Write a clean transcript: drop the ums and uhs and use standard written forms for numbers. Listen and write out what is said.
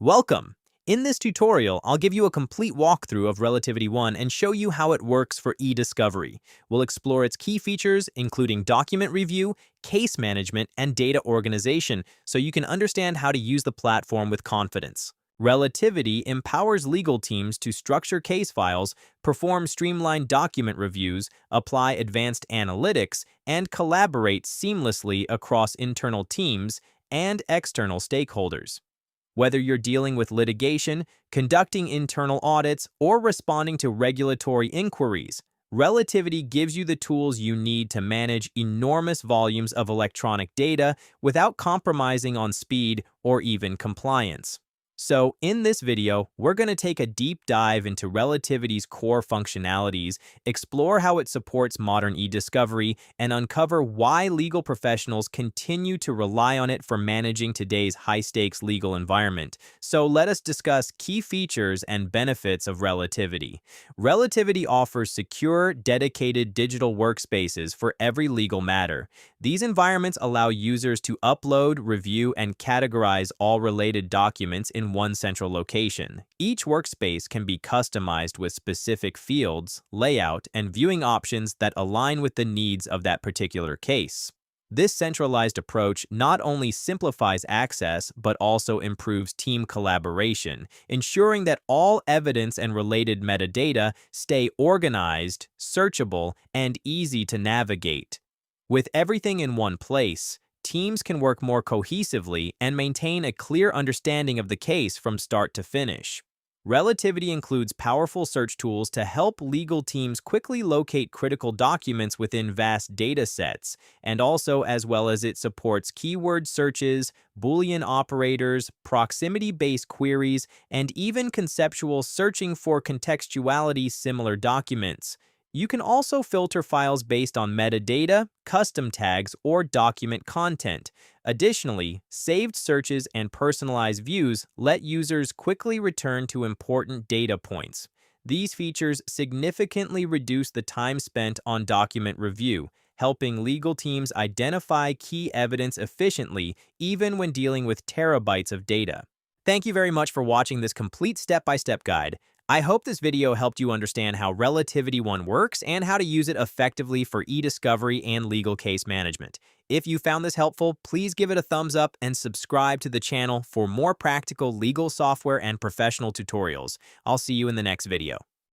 Welcome! In this tutorial, I'll give you a complete walkthrough of Relativity 1 and show you how it works for eDiscovery. We'll explore its key features, including document review, case management, and data organization, so you can understand how to use the platform with confidence. Relativity empowers legal teams to structure case files, perform streamlined document reviews, apply advanced analytics, and collaborate seamlessly across internal teams and external stakeholders. Whether you're dealing with litigation, conducting internal audits, or responding to regulatory inquiries, Relativity gives you the tools you need to manage enormous volumes of electronic data without compromising on speed or even compliance. So, in this video, we're going to take a deep dive into Relativity's core functionalities, explore how it supports modern eDiscovery, and uncover why legal professionals continue to rely on it for managing today's high-stakes legal environment. So let us discuss key features and benefits of Relativity. Relativity offers secure, dedicated digital workspaces for every legal matter. These environments allow users to upload, review, and categorize all related documents in one central location. Each workspace can be customized with specific fields, layout, and viewing options that align with the needs of that particular case. This centralized approach not only simplifies access, but also improves team collaboration, ensuring that all evidence and related metadata stay organized, searchable, and easy to navigate. With everything in one place, teams can work more cohesively and maintain a clear understanding of the case from start to finish. Relativity includes powerful search tools to help legal teams quickly locate critical documents within vast data sets, and also as well as it supports keyword searches, Boolean operators, proximity-based queries, and even conceptual searching for contextuality similar documents. You can also filter files based on metadata, custom tags, or document content. Additionally, saved searches and personalized views let users quickly return to important data points. These features significantly reduce the time spent on document review, helping legal teams identify key evidence efficiently even when dealing with terabytes of data. Thank you very much for watching this complete step-by-step guide. I hope this video helped you understand how Relativity 1 works and how to use it effectively for eDiscovery and legal case management. If you found this helpful, please give it a thumbs up and subscribe to the channel for more practical legal software and professional tutorials. I'll see you in the next video.